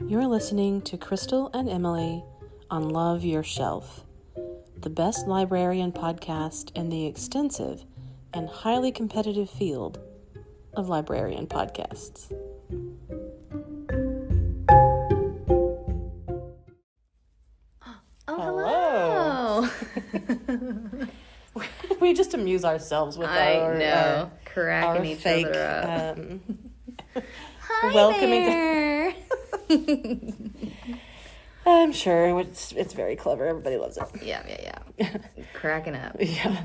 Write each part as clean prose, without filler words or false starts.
You're listening to Crystal and Emily on Love Your Shelf, the best librarian podcast in the extensive and highly competitive field of librarian podcasts. Oh, hello. We just amuse ourselves with our cracking each fake, other up. Hi welcoming there. I'm sure it's very clever. Everybody loves it. Yeah. Cracking up. Yeah.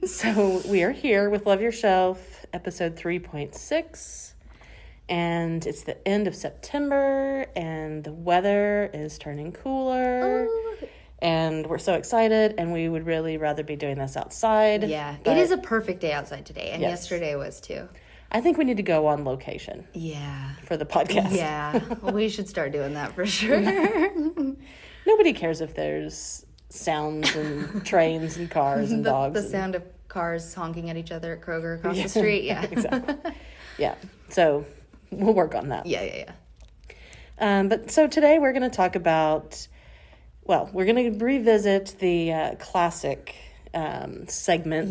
So we are here with Love Your Shelf, episode 3.6. And it's the end of September, and the weather is turning cooler. Ooh. And we're so excited, and we would really rather be doing this outside. Yeah, it is a perfect day outside today, and yesterday was too. I think we need to go on location. Yeah. For the podcast. Yeah, we should start doing that for sure. Nobody cares if there's sounds and trains and cars and dogs. The sound of cars honking at each other at Kroger across the street. Yeah. Exactly. Yeah. So we'll work on that. Yeah. But so today we're going to talk about, we're going to revisit the classic segments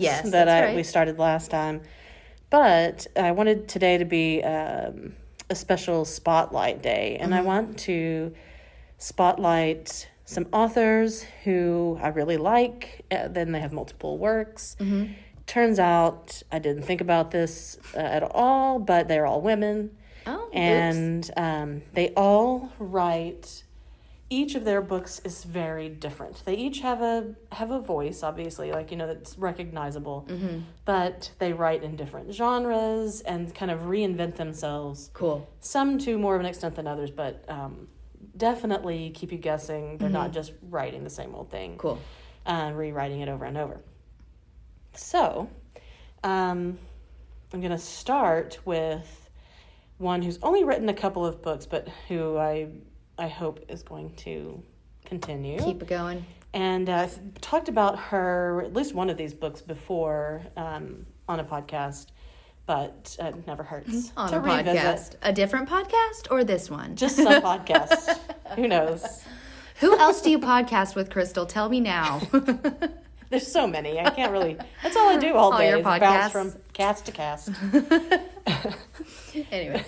we started last time. But I wanted today to be a special spotlight day, and I want to spotlight some authors who I really like. Then they have multiple works. Mm-hmm. Turns out I didn't think about this at all, but they're all women. Oh, and they all write. Each of their books is very different. They each have a voice, obviously, that's recognizable. Mm-hmm. But they write in different genres and kind of reinvent themselves. Cool. Some to more of an extent than others, but definitely keep you guessing. They're not just writing the same old thing. Cool. Rewriting it over and over. So, I'm going to start with one who's only written a couple of books, but who I hope is going to continue. Keep it going. And I've talked about her, at least one of these books before on a podcast, but it never hurts on to a revisit. Podcast. A different podcast or this one? Just some podcast. Who knows? Who else do you podcast with, Crystal? Tell me now. There's so many. I can't really. That's all I do all day. Your is bounce from cast to cast. Anyway.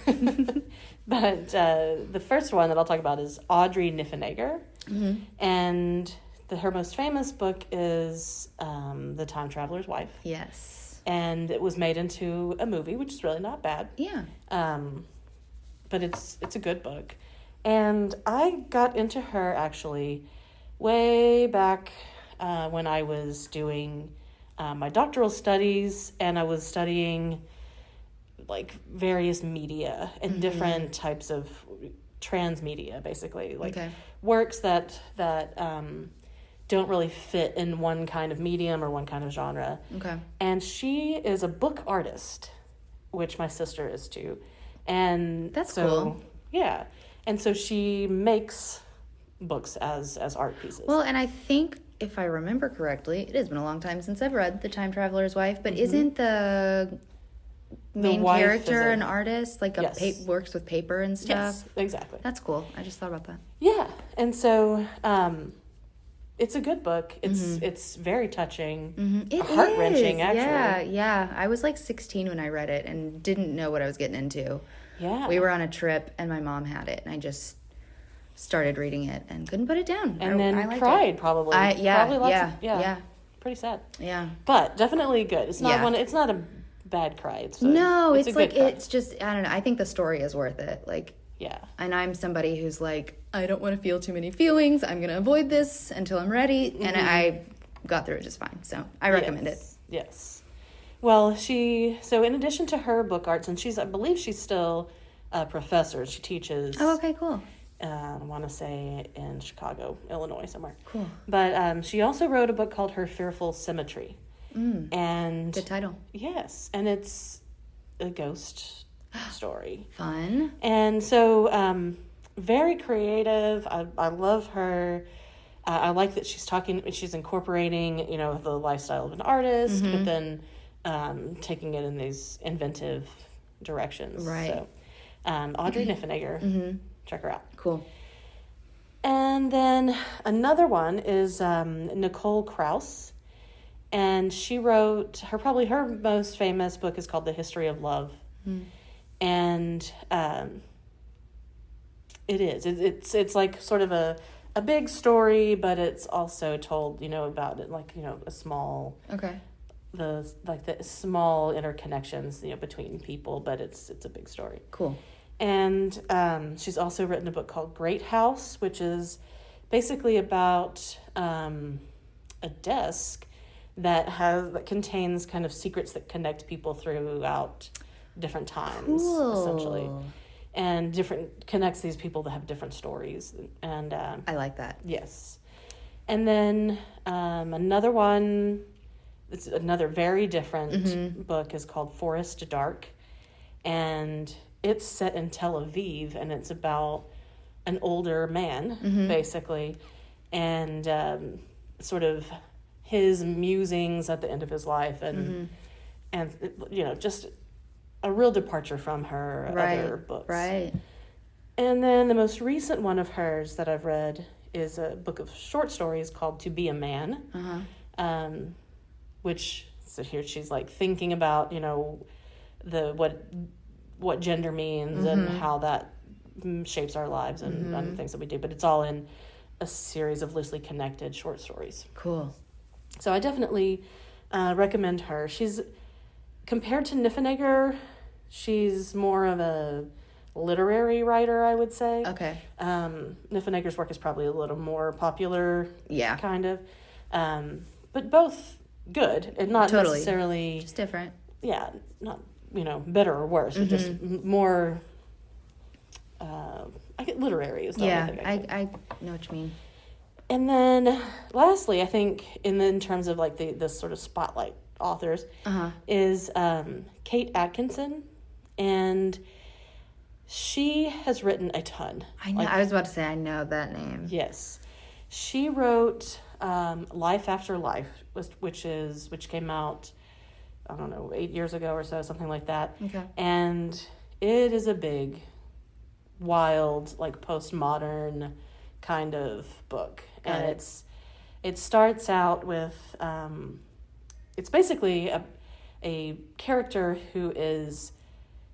But the first one that I'll talk about is Audrey Niffenegger. Mm-hmm. And her most famous book is The Time Traveler's Wife. Yes. And it was made into a movie, which is really not bad. Yeah. But it's a good book. And I got into her actually way back when I was doing my doctoral studies, and I was studying various media and different types of transmedia, basically, works that don't really fit in one kind of medium or one kind of genre. Okay. And she is a book artist, which my sister is too. And that's cool. Yeah. And so she makes books as art pieces. Well, and I think if I remember correctly, it has been a long time since I've read The Time Traveler's Wife, but isn't the main character an artist, yes. Works with paper and stuff? Yes, exactly. That's cool. I just thought about that. Yeah, and so it's a good book. It's very touching. Mm-hmm. Heart-wrenching, actually. Yeah. I was 16 when I read it and didn't know what I was getting into. Yeah. We were on a trip and my mom had it and I just started reading it and couldn't put it down. And then cried, probably. Yeah. Pretty sad. Yeah. But definitely good. It's not it's not a bad cry. It's a good cry. It's just, I don't know. I think the story is worth it. Yeah. And I'm somebody who's I don't want to feel too many feelings. I'm going to avoid this until I'm ready. Mm-hmm. And I got through it just fine. So I recommend it. Yes. Well, so in addition to her book arts, and I believe she's still a professor. She teaches. Oh, okay, cool. I want to say in Chicago, Illinois, somewhere. Cool. But she also wrote a book called Her Fearful Symmetry. And good title. Yes, and it's a ghost story. Fun. And so very creative. I love her. I like that she's incorporating, the lifestyle of an artist, but then taking it in these inventive directions. Right. So Audrey Niffenegger, check her out. Cool. And then another one is Nicole Krauss. And she wrote her most famous book is called The History of Love. And it's like sort of a big story, but it's also told, about it like, a small the small interconnections, between people, but it's a big story. Cool. And she's also written a book called Great House, which is basically about a desk that contains kind of secrets that connect people throughout different times, essentially, and connects these people that have different stories. And I like that. Yes. And then another one, it's another very different book, is called Forest Dark, and it's set in Tel Aviv, and it's about an older man, basically, and sort of his musings at the end of his life, and just a real departure from her other books. Right. And then the most recent one of hers that I've read is a book of short stories called To Be a Man, so here she's like thinking about, what gender means and how that shapes our lives and things that we do. But it's all in a series of loosely connected short stories. Cool. So I definitely recommend her. She's, compared to Niffenegger, she's more of a literary writer, I would say. Okay. Niffenegger's work is probably a little more popular, kind of. But both good, and not necessarily... Just different. Yeah, not, better or worse, but just more... I get literary is the only thing I know what you mean. And then, lastly, I think in terms of like this sort of spotlight authors, is Kate Atkinson, and she has written a ton. I know. I was about to say I know that name. Yes, she wrote Life After Life, which came out, I don't know, 8 years ago or so, something like that. Okay. And it is a big, wild, like postmodern kind of book. And it starts out with it's basically a character who is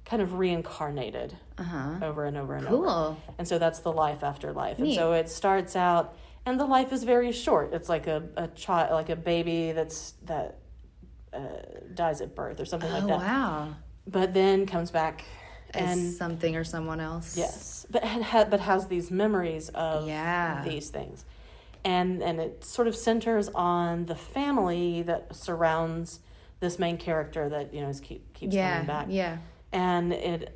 kind of reincarnated over and over and over. And so that's the life after life. Neat. And so it starts out, and the life is very short. It's like a child, like a baby that dies at birth or something like that. Oh, wow. But then comes back as something or someone else. Yes, but has these memories of these things, and it sort of centers on the family that surrounds this main character that keeps coming back. Yeah, and it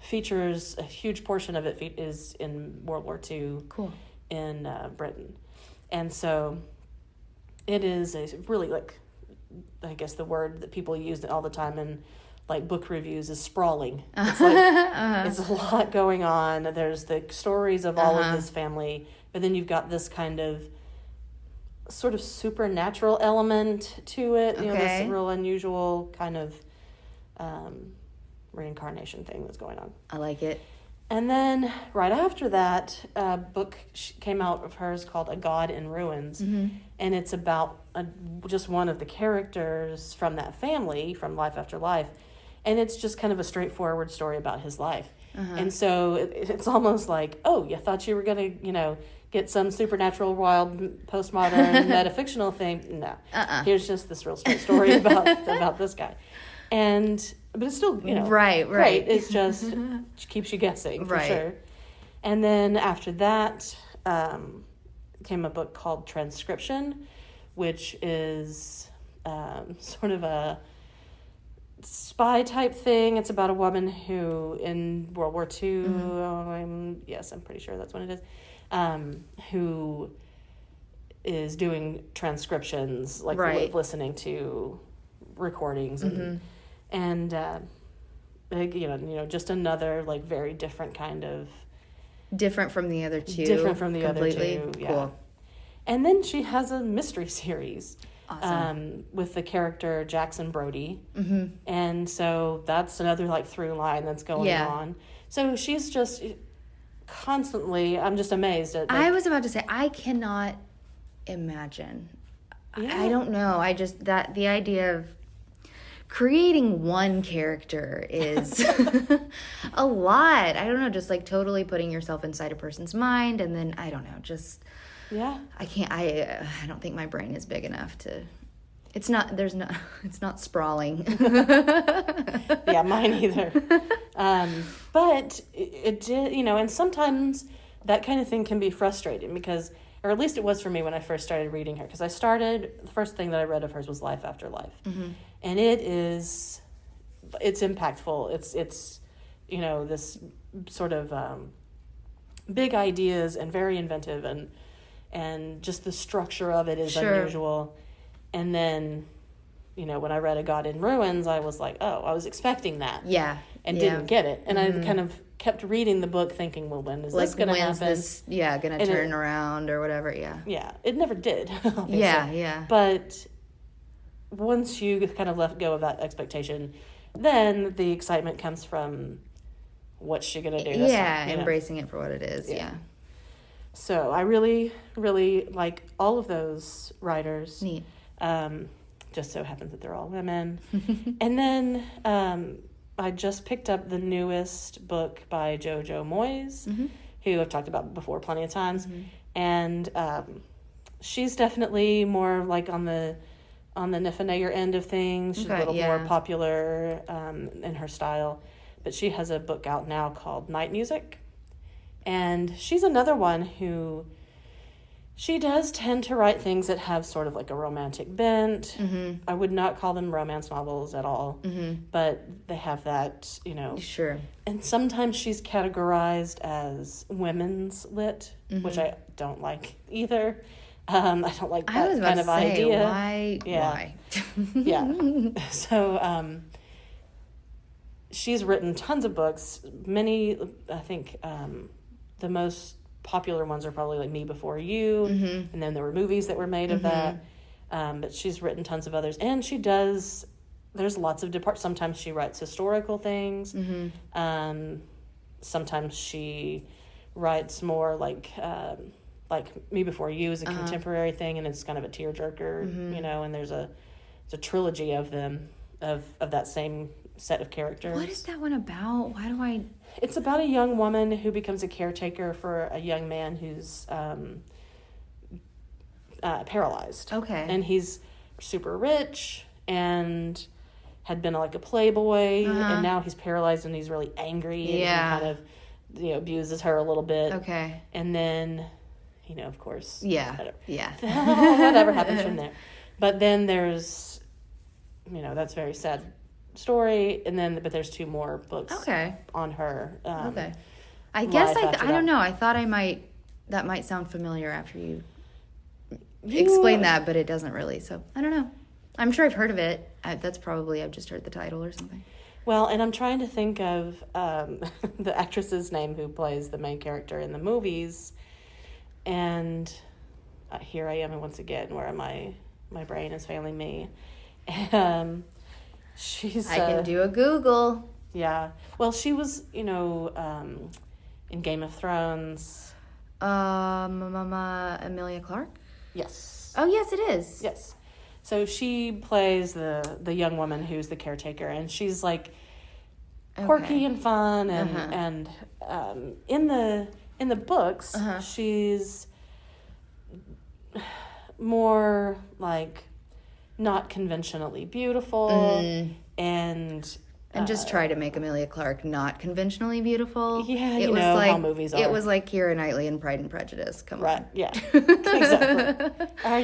features a huge portion of it is in World War II. Cool. In Britain, and so it is a really, like, I guess the word that people use all the time in like book reviews is sprawling. It's like it's a lot going on. There's the stories of all of this family, but then you've got this kind of sort of supernatural element to it. This real unusual kind of reincarnation thing that's going on. I like it. And then right after that, a book came out of hers called A God in Ruins, and it's about just one of the characters from that family, from Life After Life. And it's just kind of a straightforward story about his life. And so it's almost like, oh, you thought you were going to, get some supernatural, wild, postmodern, metafictional thing. No. Here's just this real straight story about this guy. But it's still, right. Great. It's just keeps you guessing, for sure. And then after that came a book called Transcription, which is sort of a spy type thing. It's about a woman who in World War II, I'm pretty sure that's when it is, who is doing transcriptions, like listening to recordings and just another like very different kind of different from the other two. Completely. Other two, yeah. Cool. And then she has a mystery series. Awesome. With the character Jackson Brody. And so that's another like through line that's going on. So she's just constantly, I'm just amazed at. I was about to say, I cannot imagine. Yeah. I don't know. The idea of creating one character is a lot. I don't know, just like totally putting yourself inside a person's mind, and then I don't know, just I don't think my brain is big enough to. It's not sprawling. Yeah, mine either. But it did, and sometimes that kind of thing can be frustrating because, or at least it was for me when I first started reading her, because the first thing that I read of hers was Life After Life. Mm-hmm. And it's impactful. It's this sort of big ideas and very inventive, and just the structure of it is unusual. And then, when I read A God in Ruins, I was like, oh, I was expecting that. Yeah. And didn't get it. And I kind of kept reading the book thinking, well, when is this going to happen? Going to turn around or whatever, yeah. Yeah, it never did, obviously. Yeah. But once you kind of let go of that expectation, then the excitement comes from what's she going to do this time, embracing it for what it is, yeah. So I really, really like all of those writers. Neat. Just so happens that they're all women. And then I just picked up the newest book by Jojo Moyes, who I've talked about before plenty of times. Mm-hmm. And she's definitely more like on the Niffenegger end of things. She's a little more popular in her style. But she has a book out now called Night Music. And she's another one who... She does tend to write things that have sort of like a romantic bent. Mm-hmm. I would not call them romance novels at all, but they have that, Sure. And sometimes she's categorized as women's lit, which I don't like either. I don't like that kind of idea. Why? Yeah. Why? Yeah. So she's written tons of books. Many, I think, the most popular ones are probably like Me Before You, and then there were movies that were made of that. But she's written tons of others, and there's lots of sometimes she writes historical things. Sometimes she writes more like Me Before You is a contemporary thing, and it's kind of a tearjerker, and there's a trilogy of them of that same set of characters. What is that one about? Why do I... It's about a young woman who becomes a caretaker for a young man who's paralyzed. Okay. And he's super rich and had been like a playboy, and now he's paralyzed and he's really angry and kind of, abuses her a little bit. Okay. And then, of course. Yeah. Yeah. Whatever happens from there. But then there's, that's very sad story, and then but there's 2 more books on her. Okay. I guess I don't know. I thought that might sound familiar after you explain that, but it doesn't really. So I don't know. I'm sure I've heard of it. I've just heard the title or something. Well, and I'm trying to think of the actress's name who plays the main character in the movies, and here I am once again where my brain is failing me. I can do a Google. Yeah. Well, she was, in Game of Thrones. Emilia Clarke? Yes. Oh, yes, it is. Yes. So she plays the young woman who's the caretaker, and she's like quirky and fun, and in the books she's more like not conventionally beautiful, and just try to make Emilia Clarke not conventionally beautiful. Yeah, it was like how movies are. It was like Keira Knightley in Pride and Prejudice. Come on, right? Yeah, exactly. Are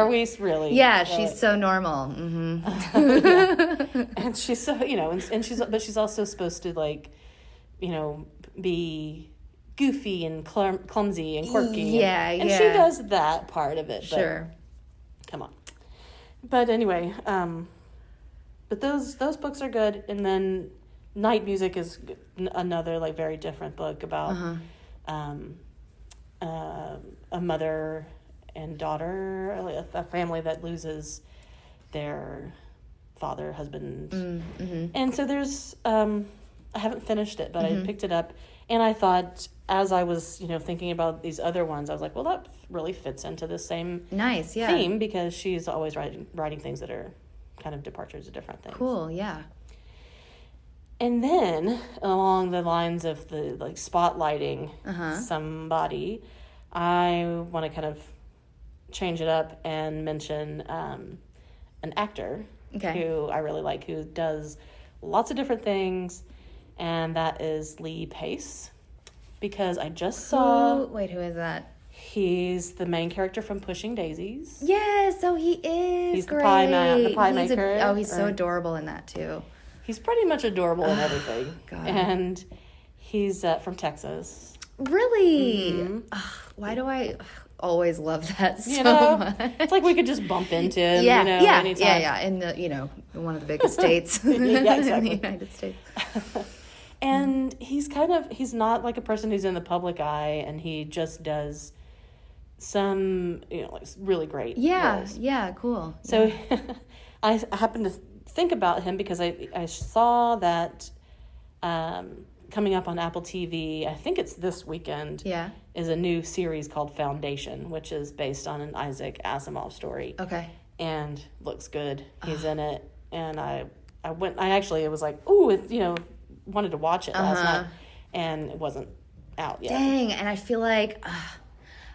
we really? Yeah, she's so normal. Yeah. And she's so but she's also supposed to be goofy and clumsy and quirky. Yeah, and she does that part of it. Sure. Come on. But anyway, but those books are good. And then Night Music is another very different book about a mother and daughter, a family that loses their father, husband. And so there's I haven't finished it, but I picked it up, And I thought, as I was, thinking about these other ones, I was like, well, that really fits into the same theme, because she's always writing things that are kind of departures of different things. Cool, yeah. And then, along the lines of the spotlighting somebody, I want to kind of change it up and mention an actor who I really like, who does lots of different things, and that is Lee Pace, because I just saw... Who is that? He's the main character from Pushing Daisies. Yes, so he is. He's great. The pie maker. He's so adorable in that too. He's pretty much adorable in everything. God. And he's from Texas. Really? Mm-hmm. Why do I always love that so much? It's like we could just bump into him, anytime. Yeah, in the, one of the biggest states yeah, exactly. in the United States. And he's not like a person who's in the public eye, and he just does some, really great roles. Yeah, cool. So I happened to think about him because I saw that coming up on Apple TV, I think it's this weekend, is a new series called Foundation, which is based on an Isaac Asimov story. Okay. And looks good. He's in it. And I was like, ooh, wanted to watch it last night, and it wasn't out yet. Dang, and I feel like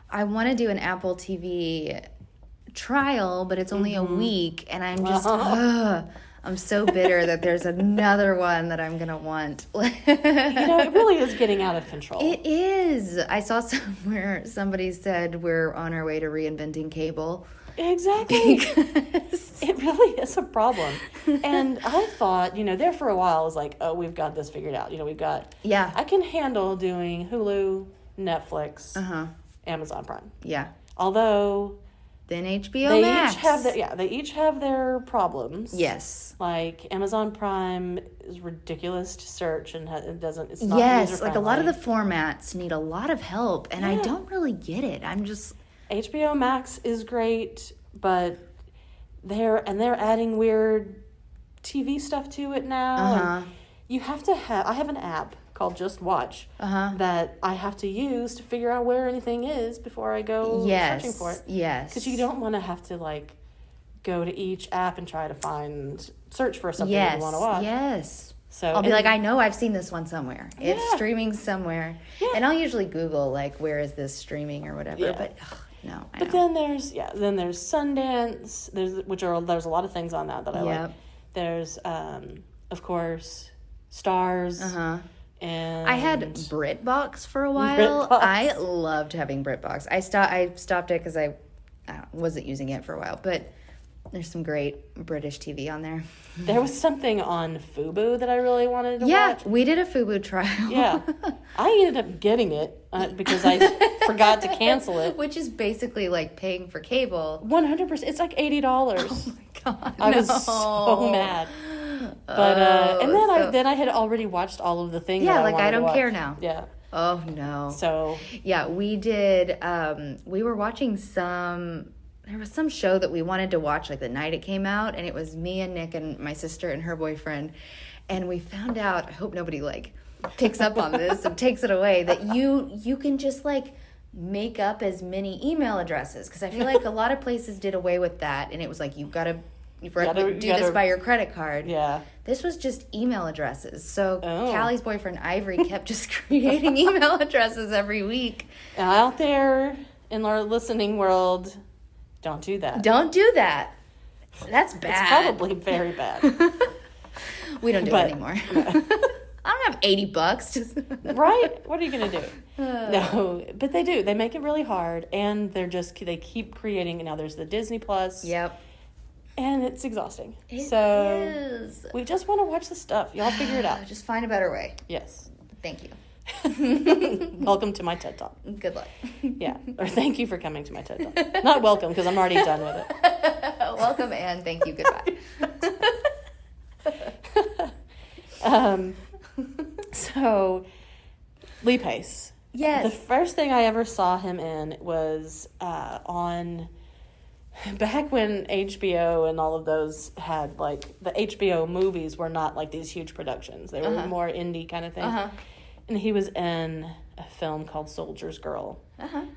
I want to do an Apple TV trial, but it's only a week, and I'm just I'm so bitter that there's another one that I'm gonna want. It really is getting out of control. It is. I saw somewhere somebody said we're on our way to reinventing cable. Exactly. Because it really is a problem. And I thought, there for a while, I was like, oh, we've got this figured out. We've got... Yeah. I can handle doing Hulu, Netflix, Amazon Prime. Yeah. Although... Then HBO Max. They each have their problems. Yes. Like, Amazon Prime is ridiculous to search, and it's not user-friendly. Yes, like a lot of the formats need a lot of help, and I don't really get it. I'm just... HBO Max is great, but they're adding weird TV stuff to it now. And you have to I have an app called Just Watch that I have to use to figure out where anything is before I go searching for it. Yes. Because you don't want to have to go to each app and try to search for something that you want to watch. Yes. So I'll be like, I know I've seen this one somewhere. It's streaming somewhere. Yeah. And I'll usually Google where is this streaming or whatever. Yeah. But no. But then there's Sundance. There's a lot of things on that I like. There's of course Stars. And I had BritBox for a while. I loved having BritBox. I stopped it because I wasn't using it for a while, but there's some great British TV on there. There was something on Fubo that I really wanted to watch. Yeah, we did a Fubo trial. Yeah. I ended up getting it because I forgot to cancel it. Which is basically like paying for cable. 100%. It's like $80. Oh my God. I was so mad. But and then I had already watched all of the things. Yeah, I don't care now. Yeah. Oh no. So yeah, we did. We were watching there was some show that we wanted to watch the night it came out, and it was me and Nick and my sister and her boyfriend, and we found out. I hope nobody picks up on this and takes it away, that you can just make up as many email addresses, because I feel like a lot of places did away with that, and it was you gotta do this by your credit card. Yeah. This was just email addresses. So Callie's boyfriend Ivory kept just creating email addresses every week. Out there in our listening world, don't do that. Don't do that. That's bad. It's probably very bad. We don't do it anymore. No. I don't have $80. Right? What are you going to do? No, but they do. They make it really hard, and they keep creating. Now there's the Disney Plus. Yep. And it's exhausting. It is. We just want to watch the stuff. Y'all figure it out. Just find a better way. Yes. Thank you. Welcome to my TED Talk. Good luck. Yeah. Or thank you for coming to my TED Talk. Not welcome, because I'm already done with it. Welcome and thank you. Goodbye. So, Lee Pace. Yes. The first thing I ever saw him in was on... Back when HBO and all of those had, the HBO movies were not these huge productions. They were more indie kind of thing. And he was in a film called Soldier's Girl,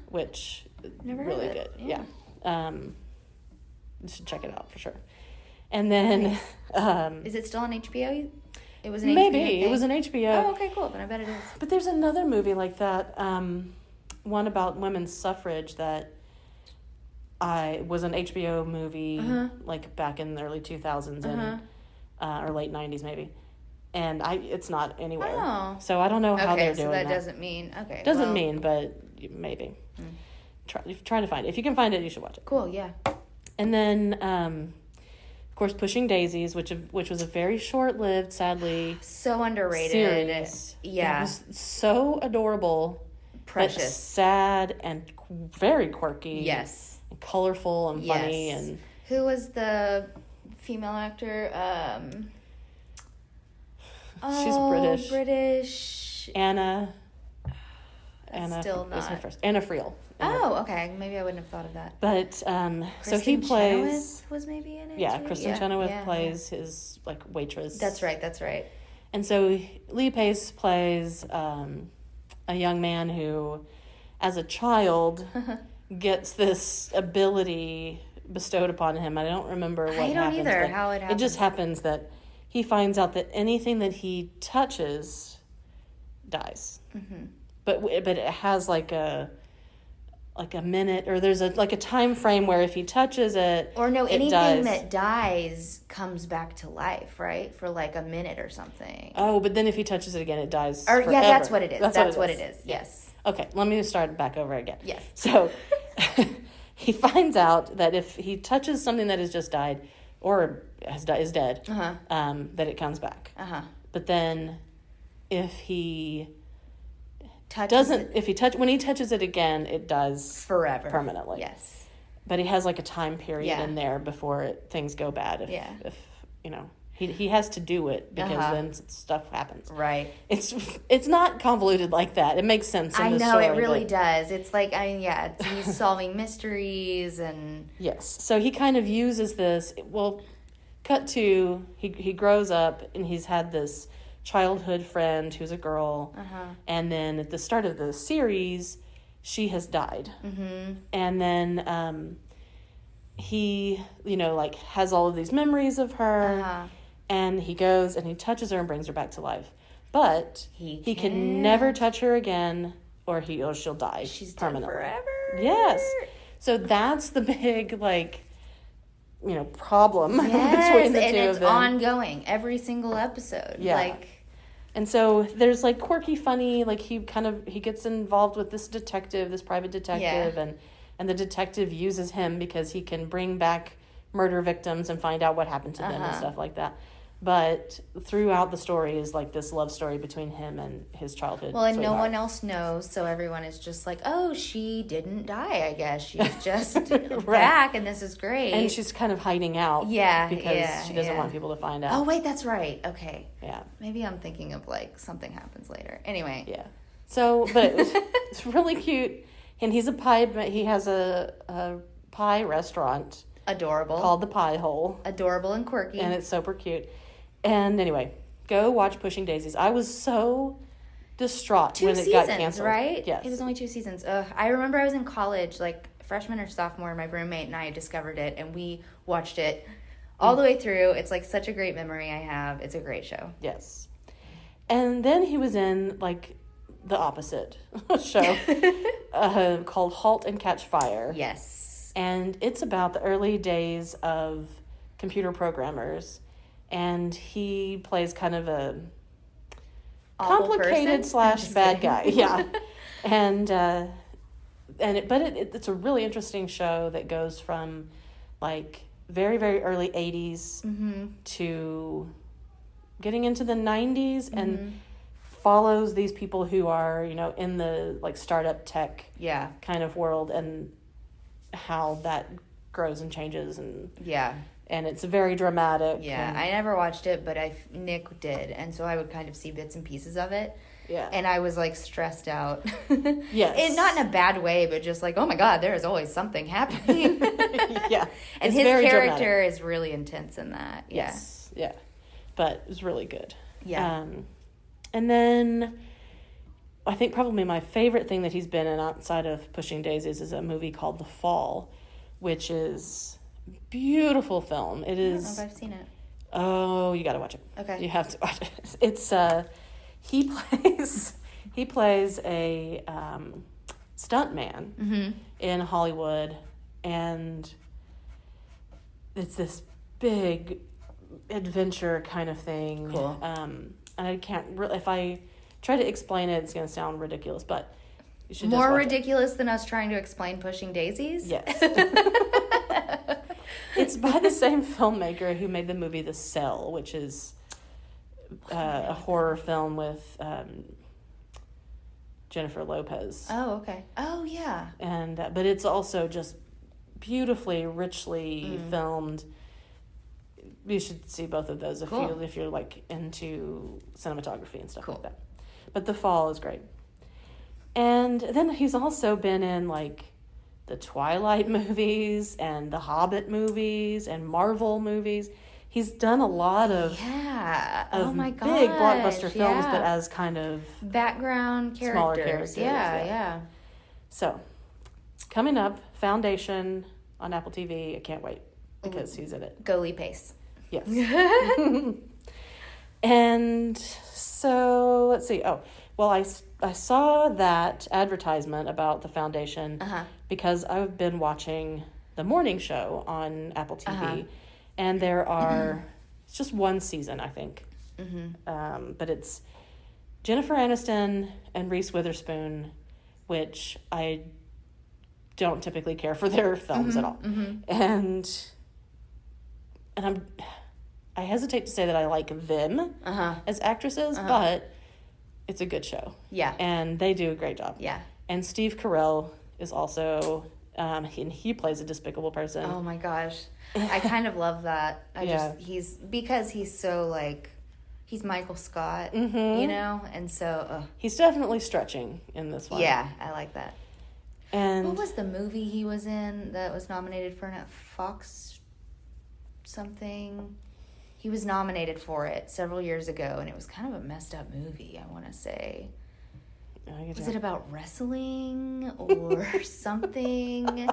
which Never really heard of good. it. Yeah. You should check it out for sure. And then... is it still on HBO? It was an maybe. HBO thing? It was an HBO. Oh, okay, cool. Then I bet it is. But there's another movie like that, one about women's suffrage that was an HBO movie, like back in the early 2000s and or late 90s maybe. And it's not anywhere. Oh. So I don't know how they're doing that. Okay, so that doesn't mean... Okay, doesn't mean, but maybe. Try to find it. If you can find it, you should watch it. Cool, yeah. And then, of course, Pushing Daisies, which was a very short-lived, sadly... So underrated. Series. Yeah. It was so adorable. Precious. But sad and very quirky. Yes. And colorful and funny. And who was the female actor? She's British. British. Anna Still not. is her first. Anna Friel. Oh, okay. Maybe I wouldn't have thought of that. But so he plays. Chenoweth was maybe in it. Yeah, too? Kristen Chenoweth plays his like waitress. That's right. And so Lee Pace plays a young man who, as a child, gets this ability bestowed upon him. I don't remember what happens. I don't either. How it happens. It just happens that he finds out that anything that he touches dies. Mm-hmm. But it has like a minute, or there's a time frame where if he touches it, or no, it anything dies. that dies comes back to life, right? For like a minute or something. Oh, but then if he touches it again, it dies. Or forever. yeah, that's what it is. That's what it is. Yes. Okay, let me start back over again. Yes. So he finds out that if he touches something that has just died or is dead, that it comes back. But then if he when he touches it again, it dies forever, permanently. Yes. But he has like a time period in there before things go bad. If you know, he has to do it because then stuff happens. Right. It's not convoluted like that. It makes sense. I know it really does. It's like he's solving mysteries and yes. So he kind of uses this. Well, cut to he grows up and he's had this childhood friend who's a girl, and then at the start of the series she has died, and then he has all of these memories of her, and he goes and he touches her and brings her back to life, but he can never touch her again or she'll die. She's permanently dead forever. Yes. So that's the big problem between the two of them. It's ongoing every single episode. Yeah. And so there's quirky, funny, he gets involved with this private detective, and the detective uses him because he can bring back murder victims and find out what happened to them and stuff like that. But throughout the story is this love story between him and his childhood and sweetheart. No one else knows, so everyone is just like, oh, she didn't die, I guess. She's just back, and this is great. And she's kind of hiding out because she doesn't want people to find out. Oh, wait, that's right. Okay. Yeah. Maybe I'm thinking of, something happens later. Anyway. Yeah. So, but it's really cute. And he has a pie restaurant. Adorable. Called The Pie Hole. Adorable and quirky. And it's super cute. And anyway, go watch Pushing Daisies. I was so distraught when it got canceled. Right? Yes. It was only 2 seasons. I remember I was in college, freshman or sophomore, my roommate and I discovered it, and we watched it all the way through. It's such a great memory I have. It's a great show. Yes. And then he was in the opposite show called Halt and Catch Fire. Yes. And it's about the early days of computer programmers. And he plays kind of a complicated / bad guy. Yeah. But it's a really interesting show that goes from very, very early 80s to getting into the 90s and follows these people who are, in the startup tech kind of world and how that grows and changes and it's very dramatic. Yeah, I never watched it, but Nick did, and so I would kind of see bits and pieces of it. Yeah. And I was stressed out. Yes. And not in a bad way, but just oh my God, there is always something happening. Yeah. And his character is really intense in that. Yeah. Yes. Yeah. But it was really good. Yeah. And then I think probably my favorite thing that he's been in outside of Pushing Daisies is a movie called The Fall, which is a beautiful film. It is. I don't know if I've seen it. Oh, you got to watch it. Okay. You have to watch it. It's he plays a stuntman in Hollywood, and it's this big adventure kind of thing. Cool. And I can't really, if I try to explain it, it's going to sound ridiculous, but you should More ridiculous than us trying to explain Pushing Daisies? Yes. It's by the same filmmaker who made the movie The Cell, which is a horror film with Jennifer Lopez. Oh, okay. Oh, yeah. And but it's also just beautifully, richly filmed. You should see both of those if you're like into cinematography and stuff like that. But The Fall is great. And then he's also been in like the Twilight movies and the Hobbit movies and Marvel movies. He's done a lot of big blockbuster films, but as kind of background characters. Smaller characters. Yeah. So, coming up, Foundation on Apple TV. I can't wait because he's in it. Go Lee Pace. Yes. And so, let's see. Oh, well, I saw that advertisement about the Foundation because I've been watching the morning show on Apple TV, and there are it's just one season, I think, but it's Jennifer Aniston and Reese Witherspoon, which I don't typically care for their films at all, and I hesitate to say that I like them as actresses, but it's a good show. Yeah. And they do a great job. Yeah. And Steve Carell is also, he plays a despicable person. Oh my gosh. I kind of love that. Because he's so like, he's Michael Scott, you know? And so. He's definitely stretching in this one. Yeah, I like that. And what was the movie he was in that was nominated for a Fox something? He was nominated for it several years ago, and it was kind of a messed up movie, I want to say. Was it about wrestling or something?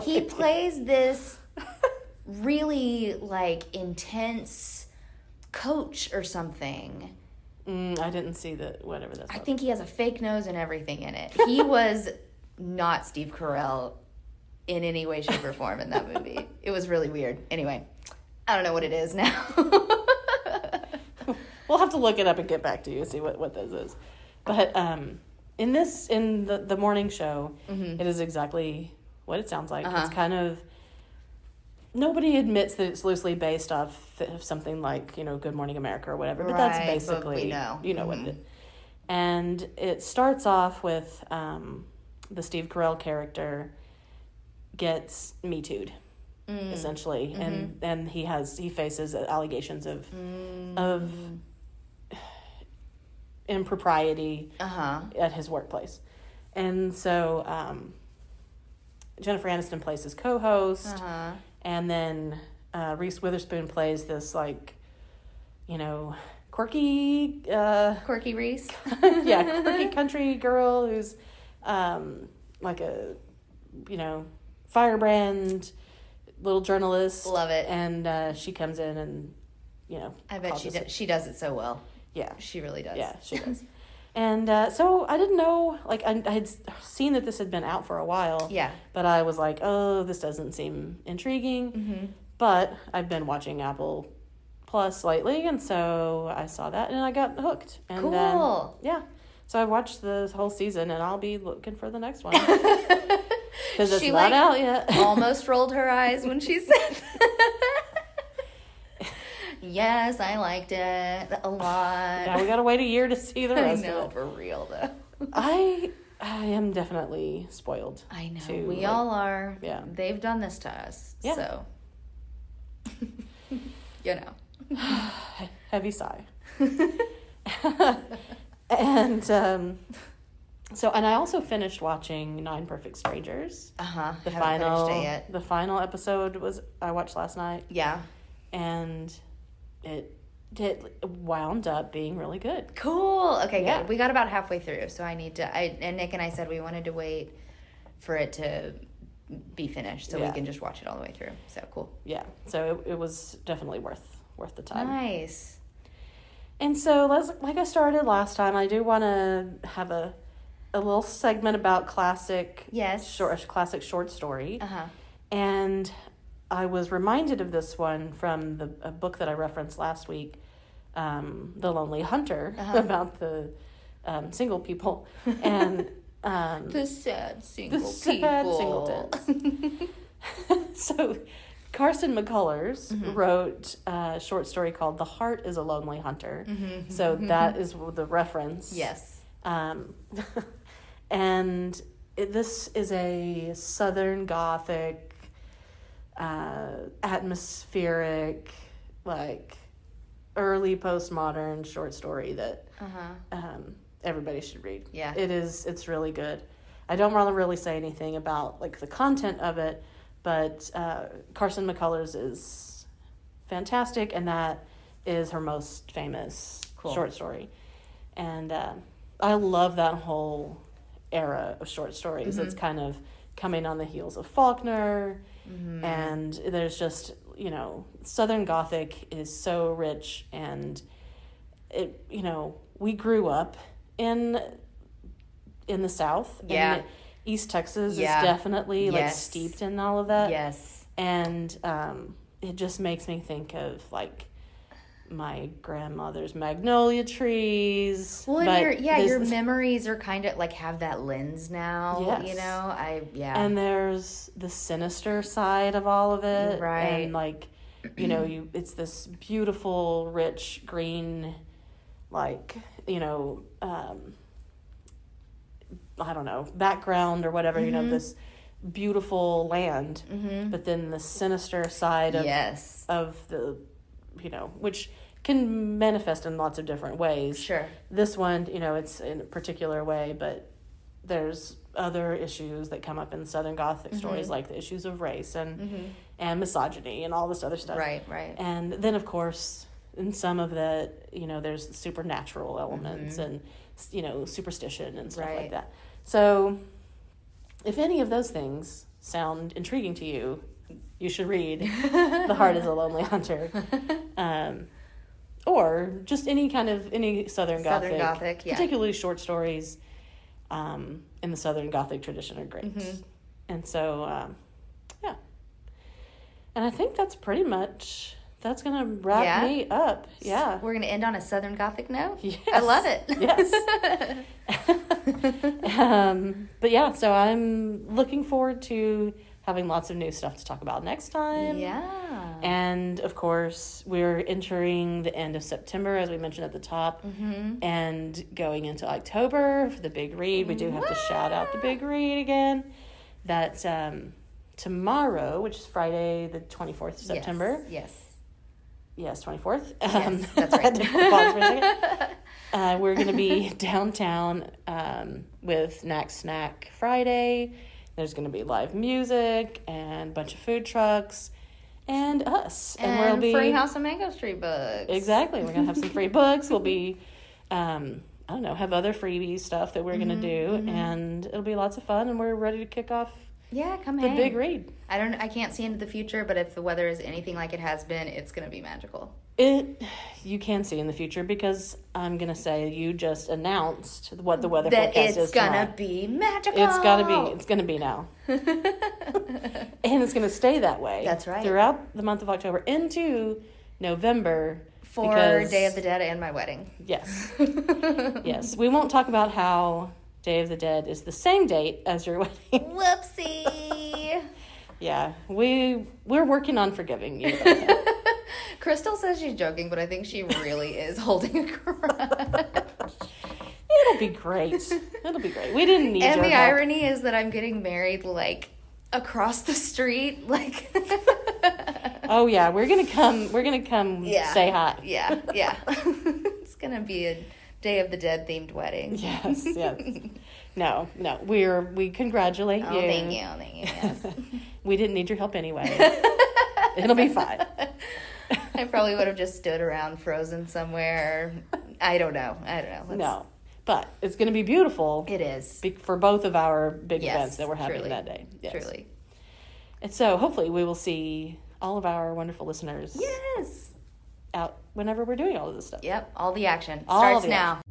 He plays this really, like, intense coach or something. I didn't see whatever that's I think he has a fake nose and everything in it. He was not Steve Carell in any way, shape, or form in that movie. It was really weird. Anyway, I don't know what it is now. We'll have to look it up and get back to you and see what this is. But in the morning show, it is exactly what it sounds like. It's kind of, nobody admits that it's loosely based off of something like, Good Morning America or whatever, but that's basically, but you know what it is. And it starts off with the Steve Carell character gets Me Too'd. Essentially, and he faces allegations of impropriety at his workplace, and so Jennifer Aniston plays his co-host, and then Reese Witherspoon plays this quirky Reese, quirky country girl who's like a firebrand little journalist. Love it. And she comes in and, I bet she does it so well. Yeah. She really does. Yeah, she does. And so I didn't know, I had seen that this had been out for a while. Yeah. But I was like, oh, this doesn't seem intriguing. But I've been watching Apple Plus lately, and so I saw that and I got hooked. And cool. So I watched the whole season, and I'll be looking for the next one. Because it's not out yet. Almost rolled her eyes when she said yes, I liked it a lot. Yeah, we gotta wait a year to see the rest of it. I know, for real though. I am definitely spoiled. I know. We all are. Yeah. They've done this to us. Yeah. So heavy sigh. And and I also finished watching 9 Perfect Strangers. Haven't finished it yet. The final episode I watched last night. Yeah. And it it wound up being really good. Cool. Okay, good. We got about halfway through, so and Nick and I said we wanted to wait for it to be finished so we can just watch it all the way through. So cool. Yeah. So it was definitely worth the time. Nice. And so, like I started last time, I do want to have a little segment about classic short story. Uh-huh. And I was reminded of this one from a book that I referenced last week, The Lonely Hunter, about the single people. And the sad singletons. So Carson McCullers wrote a short story called The Heart is a Lonely Hunter. So that is the reference. Yes. And this is a Southern Gothic, atmospheric, like early postmodern short story that everybody should read. Yeah. It's really good. I don't want to really say anything about like the content of it, but Carson McCullers is fantastic, and that is her most famous short story. And I love that whole era of short stories. It's kind of coming on the heels of Faulkner, and there's just, Southern Gothic is so rich, and it, we grew up in the South. Yeah. And East Texas is definitely like steeped in all of that. Yes. And it just makes me think of like my grandmother's magnolia trees. Well, your memories are kind of like have that lens now. Yes. And there's the sinister side of all of it, right? And like, it's this beautiful, rich green, like, I don't know, background or whatever, this beautiful land, but then the sinister side of the, which can manifest in lots of different ways. Sure. This one, it's in a particular way, but there's other issues that come up in Southern Gothic stories, like the issues of race and misogyny and all this other stuff. Right. And then, of course, in some of that, there's supernatural elements and, superstition and stuff like that. So if any of those things sound intriguing to you, you should read The Heart is a Lonely Hunter. Or just any Southern Gothic, particularly short stories in the Southern Gothic tradition are great. And so, And I think that's pretty much... That's going to wrap me up. Yeah. We're going to end on a Southern Gothic note? Yes. I love it. Yes. But yeah, so I'm looking forward to having lots of new stuff to talk about next time. Yeah. And, of course, we're entering the end of September, as we mentioned at the top, and going into October for the big read. We do have to shout out the big read again. That's tomorrow, which is Friday the 24th of September. Yes, 24th. Yes, that's right. Pause for a second. We're going to be downtown with Knack Snack Friday. There's going to be live music and a bunch of food trucks and us. And we'll be free House of Mango Street books. Exactly. We're going to have some free books. We'll be, have other freebie stuff that we're going to do. And it'll be lots of fun. And we're ready to kick off come the hang. big read. I can't see into the future, but if the weather is anything like it has been, it's going to be magical. You can see in the future because I'm going to say you just announced what the weather forecast is tonight. It's going to be magical. It's going to be now. And it's going to stay that way. That's right. Throughout the month of October into November. For Day of the Dead and my wedding. Yes. Yes. We won't talk about how Day of the Dead is the same date as your wedding. Whoopsie. Yeah. We're working on forgiving you. Crystal says she's joking, but I think she really is holding a grudge. It'll be great. We didn't need your help. And the help. irony is that I'm getting married, like, across the street. Like... Oh, yeah. We're going to come say hi. Yeah. It's going to be a Day of the Dead themed wedding. Yes. No. We congratulate you. Thank you. Yes. We didn't need your help anyway. It'll be fine. I probably would have just stood around frozen somewhere. I don't know. No. But it's going to be beautiful. It is. For both of our big events that we're having that day. Yes. Truly. And so hopefully we will see all of our wonderful listeners. Yes. Out whenever we're doing all of this stuff. Yep. All the action starts now.